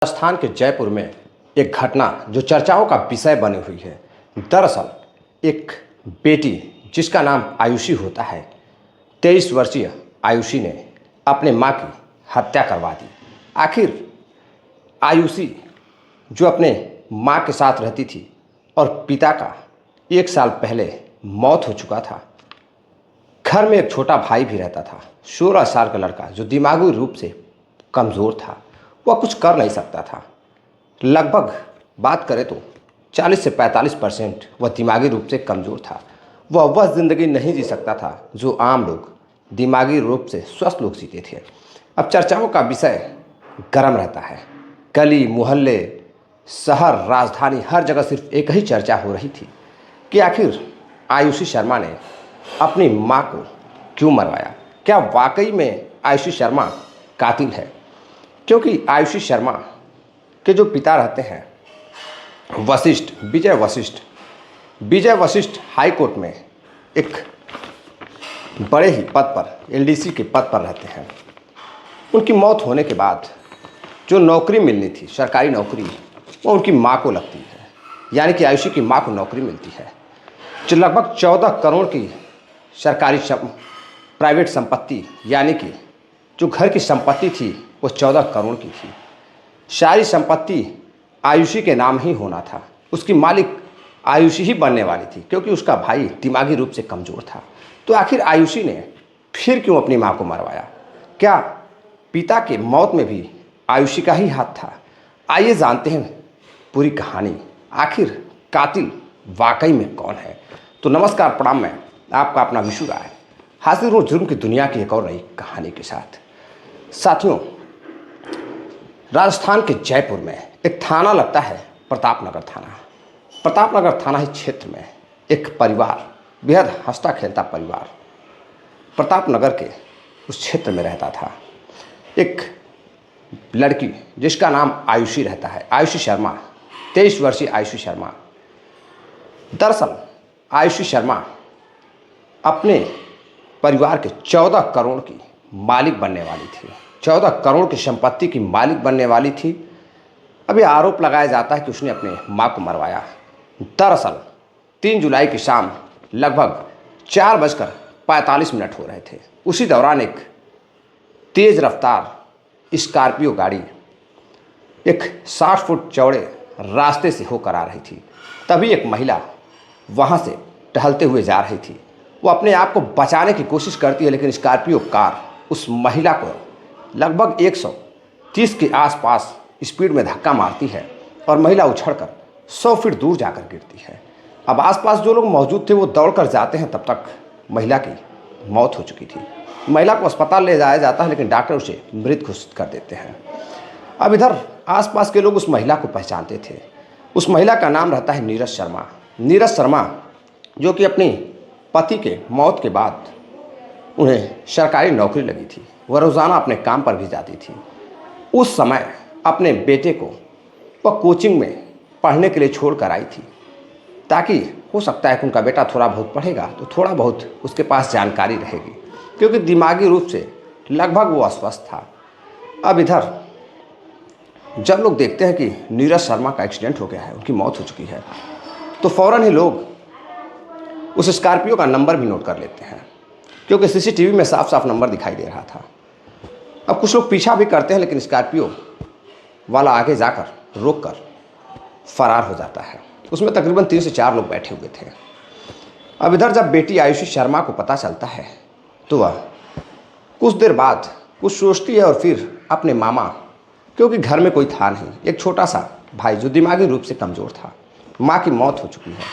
राजस्थान के जयपुर में एक घटना जो चर्चाओं का विषय बनी हुई है। दरअसल एक बेटी जिसका नाम आयुषी होता है, 23 वर्षीय आयुषी ने अपने मां की हत्या करवा दी। आखिर आयुषी जो अपने मां के साथ रहती थी और पिता का 1 साल पहले मौत हो चुका था। घर में एक छोटा भाई भी रहता था, 16 साल का लड़का जो दिमागी रूप से कमज़ोर था। वह कुछ कर नहीं सकता था। लगभग बात करें तो 40 से 45% वह दिमागी रूप से कमज़ोर था। वह ज़िंदगी नहीं जी सकता था जो आम लोग दिमागी रूप से स्वस्थ लोग जीते थे। अब चर्चाओं का विषय गर्म रहता है। गली मोहल्ले, शहर, राजधानी, हर जगह सिर्फ एक ही चर्चा हो रही थी कि आखिर आयुषी शर्मा ने अपनी मां को क्यों मरवाया। क्या वाकई में आयुषी शर्मा कातिल है? क्योंकि आयुषी शर्मा के जो पिता रहते हैं विजय वशिष्ठ हाई कोर्ट में एक बड़े ही पद पर, एलडीसी के पद पर रहते हैं। उनकी मौत होने के बाद जो नौकरी मिलनी थी, सरकारी नौकरी, वो उनकी मां को लगती है। यानी कि आयुषी की मां को नौकरी मिलती है जो लगभग 14 करोड़ की सरकारी प्राइवेट संपत्ति, यानी कि जो घर की संपत्ति थी वो 14 करोड़ की थी। सारी संपत्ति आयुषी के नाम ही होना था। उसकी मालिक आयुषी ही बनने वाली थी क्योंकि उसका भाई दिमागी रूप से कमज़ोर था। तो आखिर आयुषी ने फिर क्यों अपनी मां को मरवाया? क्या पिता के मौत में भी आयुषी का ही हाथ था? आइए जानते हैं पूरी कहानी। आखिर कातिल वाकई में कौन है? तो नमस्कार, प्रणाम, मैं आपका अपना विशु राय हाजिर हूँ जुर्म की दुनिया की एक और नई कहानी के साथ। साथियों, राजस्थान के जयपुर में एक थाना लगता है, प्रतापनगर थाना। प्रतापनगर थाना ही क्षेत्र में एक परिवार, बेहद हंसता खेलता परिवार, प्रतापनगर के उस क्षेत्र में रहता था। एक लड़की जिसका नाम आयुषी रहता है, आयुषी शर्मा, 23 वर्षीय आयुषी शर्मा। दरअसल आयुषी शर्मा अपने परिवार के 14 करोड़ की मालिक बनने वाली थी, 14 करोड़ की संपत्ति की मालिक बनने वाली थी। अभी आरोप लगाया जाता है कि उसने अपने मां को मरवाया। दरअसल 3 जुलाई की शाम लगभग 4:45 हो रहे थे। उसी दौरान एक तेज़ रफ्तार स्कॉर्पियो गाड़ी एक 60 फुट चौड़े रास्ते से होकर आ रही थी। तभी एक महिला वहां से टहलते हुए जा रही थी। वो अपने आप को बचाने की कोशिश करती है, लेकिन स्कॉर्पियो कार उस महिला को लगभग 130 के आसपास स्पीड में धक्का मारती है और महिला उछलकर 100 फीट दूर जाकर गिरती है। अब आसपास जो लोग मौजूद थे वो दौड़कर जाते हैं, तब तक महिला की मौत हो चुकी थी। महिला को अस्पताल ले जाया जाता है, लेकिन डॉक्टर उसे मृत घोषित कर देते हैं। अब इधर आसपास के लोग उस महिला को पहचानते थे। उस महिला का नाम रहता है नीरज शर्मा। नीरज शर्मा जो कि अपनी पति के मौत के बाद उन्हें सरकारी नौकरी लगी थी। वह रोज़ाना अपने काम पर भी जाती थी। उस समय अपने बेटे को वह कोचिंग में पढ़ने के लिए छोड़ कर आई थी, ताकि हो सकता है कि उनका बेटा थोड़ा बहुत पढ़ेगा तो थोड़ा बहुत उसके पास जानकारी रहेगी, क्योंकि दिमागी रूप से लगभग वो अस्वस्थ था। अब इधर जब लोग देखते हैं कि नीरज शर्मा का एक्सीडेंट हो गया है, उनकी मौत हो चुकी है, तो फ़ौरन ही लोग उस स्कॉर्पियो का नंबर भी नोट कर लेते हैं, क्योंकि सीसीटीवी में साफ साफ नंबर दिखाई दे रहा था। अब कुछ लोग पीछा भी करते हैं, लेकिन स्कॉर्पियो वाला आगे जाकर रोककर फरार हो जाता है। उसमें तकरीबन 3 से 4 लोग बैठे हुए थे। अब इधर जब बेटी आयुषी शर्मा को पता चलता है तो वह कुछ देर बाद कुछ सोचती है और फिर अपने मामा, क्योंकि घर में कोई था नहीं, एक छोटा सा भाई जो दिमागी रूप से कमज़ोर था, माँ की मौत हो चुकी है,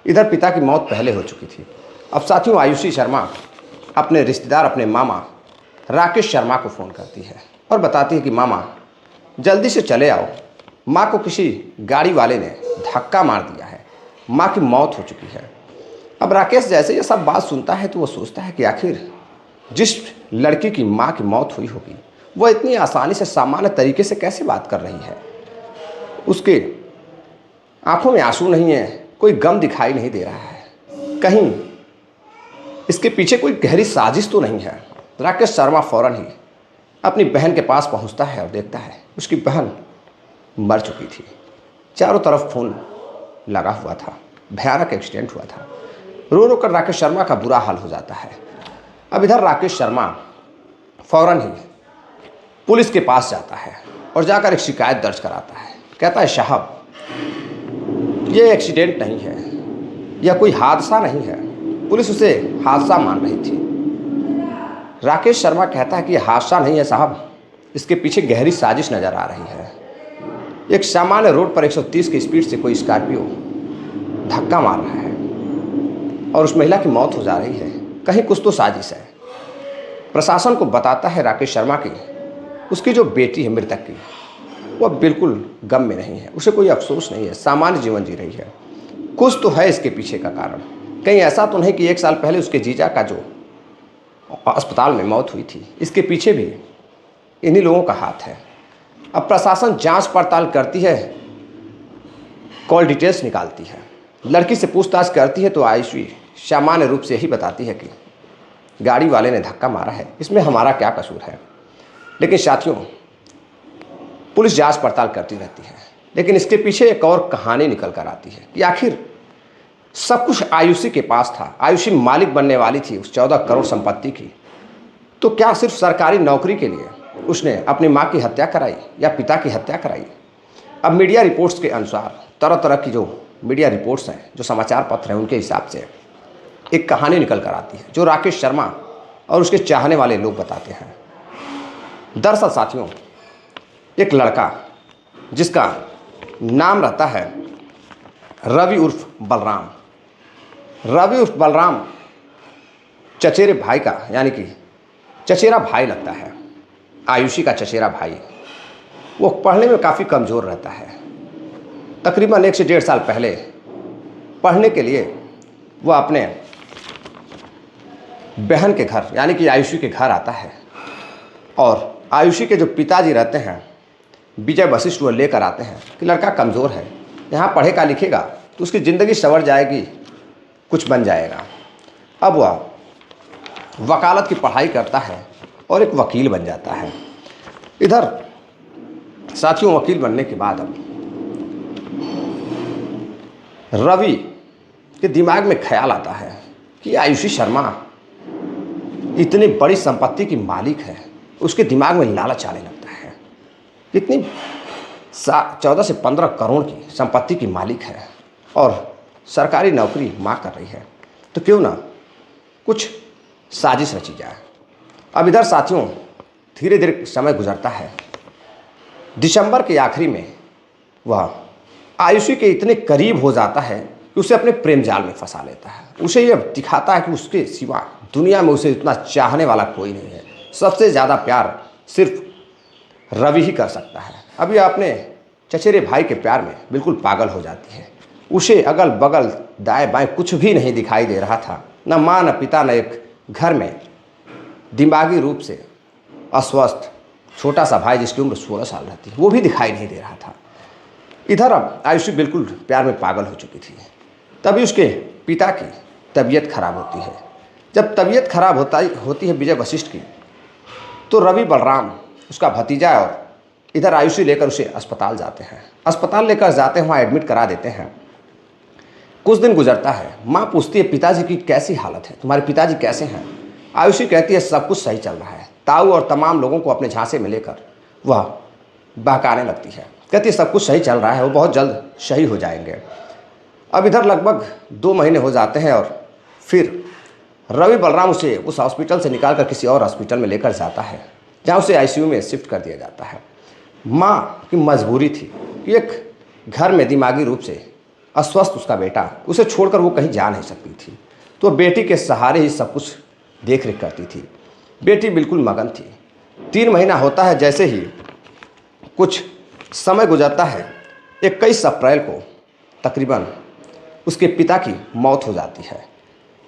इधर पिता की मौत पहले हो चुकी थी। अब साथियों, आयुषी शर्मा अपने रिश्तेदार, अपने मामा राकेश शर्मा को फ़ोन करती है और बताती है कि मामा जल्दी से चले आओ, माँ को किसी गाड़ी वाले ने धक्का मार दिया है, माँ की मौत हो चुकी है। अब राकेश जैसे ये सब बात सुनता है तो वो सोचता है कि आखिर जिस लड़की की माँ की मौत हुई होगी वह इतनी आसानी से, सामान्य तरीके से कैसे बात कर रही है। उसके आंखों में आंसू नहीं है, कोई गम दिखाई नहीं दे रहा है, कहीं इसके पीछे कोई गहरी साजिश तो नहीं है। राकेश शर्मा फ़ौरन ही अपनी बहन के पास पहुंचता है और देखता है उसकी बहन मर चुकी थी। चारों तरफ खून लगा हुआ था। भयानक एक्सीडेंट हुआ था। रो रो कर राकेश शर्मा का बुरा हाल हो जाता है। अब इधर राकेश शर्मा फौरन ही पुलिस के पास जाता है और जाकर एक शिकायत दर्ज कराता है। कहता है, साहब ये एक्सीडेंट नहीं है, यह कोई हादसा नहीं है। पुलिस उसे हादसा मान रही थी। राकेश शर्मा कहता है कि यह हादसा नहीं है साहब, इसके पीछे गहरी साजिश नज़र आ रही है। एक सामान्य रोड पर 130 की स्पीड से कोई स्कॉर्पियो धक्का मार रहा है और उस महिला की मौत हो जा रही है। कहीं कुछ तो साजिश है। प्रशासन को बताता है राकेश शर्मा की उसकी जो बेटी है मृतक की, वह बिल्कुल गम में नहीं है, उसे कोई अफसोस नहीं है, सामान्य जीवन जी रही है। कुछ तो है इसके पीछे का कारण। कहीं ऐसा तो नहीं कि 1 साल पहले उसके जीजा का जो अस्पताल में मौत हुई थी, इसके पीछे भी इन्हीं लोगों का हाथ है। अब प्रशासन जांच पड़ताल करती है, कॉल डिटेल्स निकालती है, लड़की से पूछताछ करती है तो आयुषी सामान्य रूप से यही बताती है कि गाड़ी वाले ने धक्का मारा है, इसमें हमारा क्या कसूर है। लेकिन साथियों, पुलिस जांच पड़ताल करती रहती है, लेकिन इसके पीछे एक और कहानी निकल कर आती है कि आखिर सब कुछ आयुषी के पास था। आयुषी मालिक बनने वाली थी उस 14 करोड़ संपत्ति की। तो क्या सिर्फ सरकारी नौकरी के लिए उसने अपनी माँ की हत्या कराई या पिता की हत्या कराई? अब मीडिया रिपोर्ट्स के अनुसार, तरह तरह की जो मीडिया रिपोर्ट्स हैं, जो समाचार पत्र हैं, उनके हिसाब से एक कहानी निकल कर आती है जो राकेश शर्मा और उसके चाहने वाले लोग बताते हैं। दरअसल साथियों, एक लड़का जिसका नाम रहता है रवि उर्फ बलराम, रवि उर्फ बलराम चचेरे भाई का, यानी कि चचेरा भाई लगता है, आयुषी का चचेरा भाई। वो पढ़ने में काफ़ी कमज़ोर रहता है। तकरीबन 1 से 1.5 साल पहले पढ़ने के लिए वह अपने बहन के घर, यानी कि आयुषी के घर आता है और आयुषी के जो पिताजी रहते हैं विजय वशिष्ठ, वो लेकर आते हैं कि लड़का कमज़ोर है, यहाँ पढ़ेगा लिखेगा तो उसकी ज़िंदगी संवर जाएगी, कुछ बन जाएगा। अब वह वकालत की पढ़ाई करता है और एक वकील बन जाता है। इधर साथियों, वकील बनने के बाद अब रवि के दिमाग में ख्याल आता है कि आयुषी शर्मा इतनी बड़ी संपत्ति की मालिक है। उसके दिमाग में लालच आने लगता है। इतनी 14 से 15 करोड़ की संपत्ति की मालिक है और सरकारी नौकरी माँ कर रही है, तो क्यों ना कुछ साजिश रची जाए। अब इधर साथियों, धीरे धीरे समय गुजरता है। दिसंबर के आखिरी में वह आयुषी के इतने करीब हो जाता है कि उसे अपने प्रेम जाल में फंसा लेता है। उसे यह दिखाता है कि उसके सिवा दुनिया में उसे इतना चाहने वाला कोई नहीं है। सबसे ज़्यादा प्यार सिर्फ रवि ही कर सकता है। अब यह अपने चचेरे भाई के प्यार में बिल्कुल पागल हो जाती है। उसे अगल बगल दाएं बाएं कुछ भी नहीं दिखाई दे रहा था, न माँ न पिता, न एक घर में दिमागी रूप से अस्वस्थ छोटा सा भाई जिसकी उम्र 16 साल रहती है, वो भी दिखाई नहीं दे रहा था। इधर अब आयुषी बिल्कुल प्यार में पागल हो चुकी थी। तभी उसके पिता की तबीयत खराब होती है। जब तबीयत खराब होती है विजय वशिष्ठ की, तो रवि बलराम उसका भतीजा और इधर आयुषी लेकर उसे अस्पताल जाते हैं। अस्पताल लेकर जाते हैं, वहाँ एडमिट करा देते हैं। कुछ दिन गुजरता है। माँ पूछती है पिताजी की कैसी हालत है, तुम्हारे पिताजी कैसे हैं? आयुषी कहती है सब कुछ सही चल रहा है। ताऊ और तमाम लोगों को अपने झांसे में लेकर वह बहकाने लगती है। कहती है सब कुछ सही चल रहा है, वो बहुत जल्द सही हो जाएंगे। अब इधर लगभग 2 महीने हो जाते हैं और फिर रवि बलराम उसे उस हॉस्पिटल से निकाल कर किसी और हॉस्पिटल में लेकर जाता है, जहाँ उसे आईसीयू में शिफ्ट कर दिया जाता है। माँ की मजबूरी थी कि एक घर में दिमागी रूप से अस्वस्थ उसका बेटा, उसे छोड़कर वो कहीं जा नहीं सकती थी, तो बेटी के सहारे ही सब कुछ देख रेख करती थी। बेटी बिल्कुल मगन थी। 3 महीना होता है, जैसे ही कुछ समय गुजरता है, 21 अप्रैल को तकरीबन उसके पिता की मौत हो जाती है।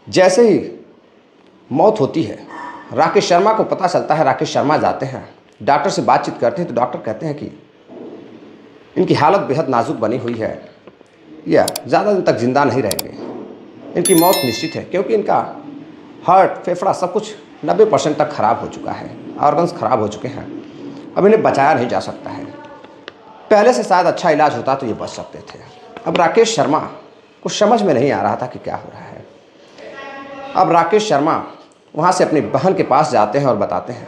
जैसे ही मौत होती है, राकेश शर्मा को पता चलता है। राकेश शर्मा जाते हैं, डॉक्टर से बातचीत करते हैं, तो डॉक्टर कहते हैं कि इनकी हालत बेहद नाजुक बनी हुई है, या ज़्यादा दिन तक जिंदा नहीं रहेंगे, इनकी मौत निश्चित है, क्योंकि इनका हार्ट, फेफड़ा सब कुछ 90% तक ख़राब हो चुका है, ऑर्गन्स ख़राब हो चुके हैं, अब इन्हें बचाया नहीं जा सकता है। पहले से शायद अच्छा इलाज होता तो ये बच सकते थे। अब राकेश शर्मा को समझ में नहीं आ रहा था कि क्या हो रहा है। अब राकेश शर्मा वहाँ से अपनी बहन के पास जाते हैं और बताते हैं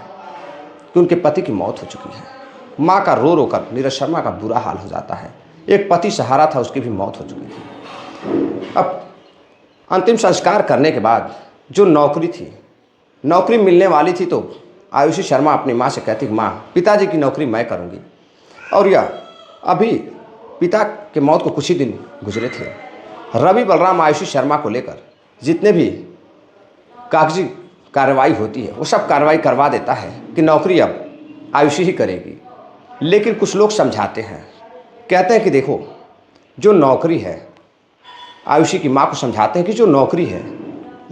कि उनके पति की मौत हो चुकी है। माँ का रो रो कर नीरज शर्मा का बुरा हाल हो जाता है। एक पति सहारा था, उसकी भी मौत हो चुकी थी। अब अंतिम संस्कार करने के बाद जो नौकरी थी, नौकरी मिलने वाली थी, तो आयुषी शर्मा अपनी माँ से कहती कि माँ, पिताजी की नौकरी मैं करूँगी। और यह अभी पिता के मौत को कुछ ही दिन गुजरे थे। रवि बलराम आयुषी शर्मा को लेकर जितने भी कागजी कार्रवाई होती है वो सब कार्रवाई करवा देता है कि नौकरी अब आयुषी ही करेगी। लेकिन कुछ लोग समझाते हैं, कहते हैं कि देखो, जो नौकरी है, आयुषी की माँ को समझाते हैं कि जो नौकरी है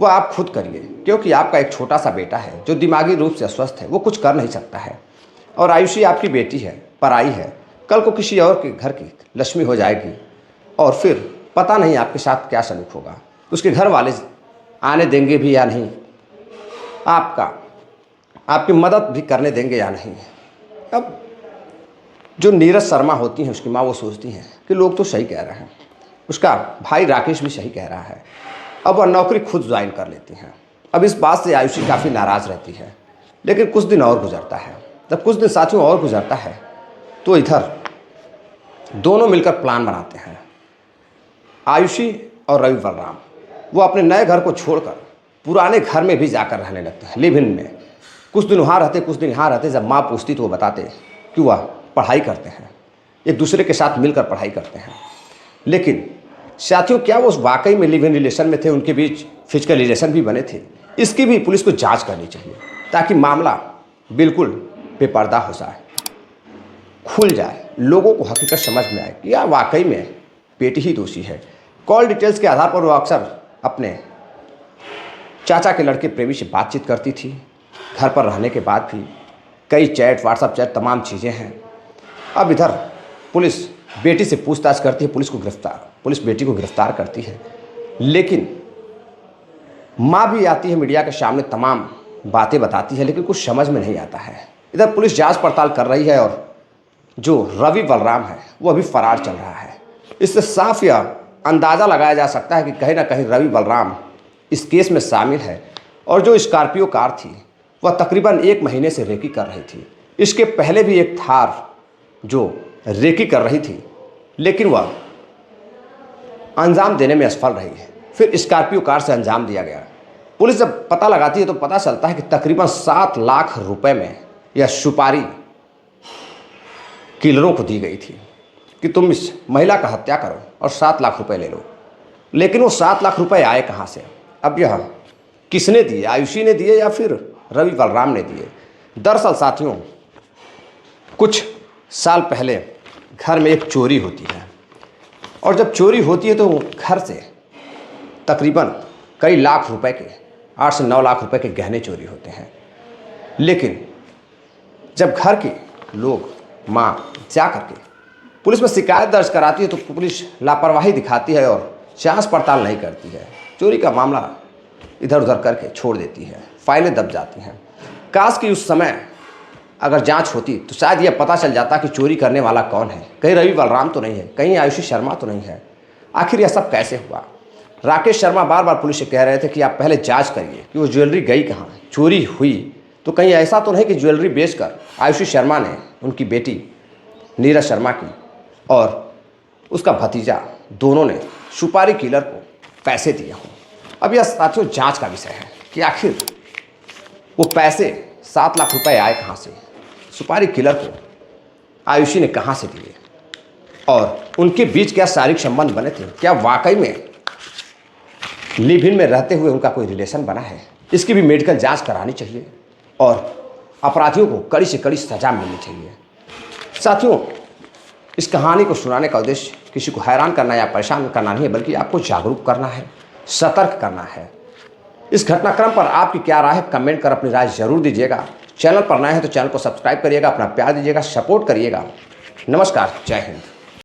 वो आप खुद करिए, क्योंकि आपका एक छोटा सा बेटा है जो दिमागी रूप से अस्वस्थ है, वो कुछ कर नहीं सकता है। और आयुषी आपकी बेटी है, पराई है, कल को किसी और के घर की लक्ष्मी हो जाएगी और फिर पता नहीं आपके साथ क्या सलूक होगा, उसके घर वाले आने देंगे भी या नहीं, आपकी मदद भी करने देंगे या नहीं। अब जो नीरज शर्मा होती हैं, उसकी माँ, वो सोचती हैं कि लोग तो सही कह रहे हैं, उसका भाई राकेश भी सही कह रहा है। अब वह नौकरी खुद ज्वाइन कर लेती हैं। अब इस बात से आयुषी काफ़ी नाराज़ रहती है। लेकिन कुछ दिन और गुजरता है। जब कुछ दिन साथियों और गुजरता है तो इधर दोनों मिलकर प्लान बनाते हैं। आयुषी और रवि बलराम वो अपने नए घर को छोड़कर पुराने घर में भी जाकर रहने लगते हैं, लिव इन में। कुछ दिन वहाँ रहते, कुछ दिन यहाँ रहते। जब माँ पूछती तो वो बताते कि वह पढ़ाई करते हैं, एक दूसरे के साथ मिलकर पढ़ाई करते हैं। लेकिन साथियों, क्या वो वाकई में लिव इन रिलेशन में थे, उनके बीच फिजिकल रिलेशन भी बने थे? इसकी भी पुलिस को जांच करनी चाहिए ताकि मामला बिल्कुल बेपर्दा हो जाए, खुल जाए, लोगों को हकीकत समझ में आए कि यार वाकई में बेटी ही दोषी है। कॉल डिटेल्स के आधार पर वो अक्सर अपने चाचा के लड़के प्रेमी से बातचीत करती थी। घर पर रहने के बाद भी कई चैट, व्हाट्सएप चैट, तमाम चीज़ें हैं। अब इधर पुलिस बेटी से पूछताछ करती है, पुलिस बेटी को गिरफ्तार करती है। लेकिन माँ भी आती है मीडिया के सामने, तमाम बातें बताती है, लेकिन कुछ समझ में नहीं आता है। इधर पुलिस जांच पड़ताल कर रही है और जो रवि बलराम है वो अभी फरार चल रहा है। इससे साफ यह अंदाज़ा लगाया जा सकता है कि कहीं ना कहीं रवि बलराम इस केस में शामिल है। और जो स्कॉर्पियो कार थी वह तकरीबन 1 महीने से रेकी कर रही थी। इसके पहले भी एक थार जो रेकी कर रही थी, लेकिन वह अंजाम देने में असफल रही है। फिर स्कॉर्पियो कार से अंजाम दिया गया। पुलिस जब पता लगाती है तो पता चलता है कि तकरीबन 7 लाख रुपए में यह सुपारी किलरों को दी गई थी कि तुम इस महिला का हत्या करो और 7 लाख रुपए ले लो। लेकिन वो 7 लाख रुपए आए कहाँ से? अब यह किसने दिए? आयुषी ने दिए या फिर रवि बलराम ने दिए? दरअसल साथियों, कुछ साल पहले घर में एक चोरी होती है और जब चोरी होती है तो घर से तकरीबन कई लाख रुपए के, 8 से 9 लाख रुपए के गहने चोरी होते हैं। लेकिन जब घर के लोग, माँ जा करके पुलिस में शिकायत दर्ज कराती है तो पुलिस लापरवाही दिखाती है और जांच पड़ताल नहीं करती है। चोरी का मामला इधर उधर करके छोड़ देती है, फाइलें दब जाती हैं। काश कि उस समय अगर जांच होती तो शायद यह पता चल जाता कि चोरी करने वाला कौन है। कहीं रवि बलराम तो नहीं है, कहीं आयुषी शर्मा तो नहीं है। आखिर यह सब कैसे हुआ? राकेश शर्मा बार बार पुलिस से कह रहे थे कि आप पहले जांच करिए कि वो ज्वेलरी गई कहाँ, चोरी हुई तो कहीं ऐसा तो नहीं कि ज्वेलरी बेचकर आयुषी शर्मा ने उनकी बेटी नीरज शर्मा की और उसका भतीजा दोनों ने सुपारी किलर को पैसे दिए हों। अब यह साथियों जांच का विषय है कि आखिर वो पैसे 7 लाख रुपए आए कहाँ से, सुपारी किलर को आयुषी ने कहाँ से दिए और उनके बीच क्या शारीरिक संबंध बने थे? क्या वाकई में लिव इन में रहते हुए उनका कोई रिलेशन बना है? इसकी भी मेडिकल जांच करानी चाहिए और अपराधियों को कड़ी से कड़ी सजा मिलनी चाहिए। साथियों, इस कहानी को सुनाने का उद्देश्य किसी को हैरान करना या परेशान करना नहीं है, बल्कि आपको जागरूक करना है, सतर्क करना है। इस घटनाक्रम पर आपकी क्या राय है? कमेंट कर अपनी राय जरूर दीजिएगा। चैनल पर नए हैं तो चैनल को सब्सक्राइब करिएगा, अपना प्यार दीजिएगा, सपोर्ट करिएगा। नमस्कार, जय हिंद।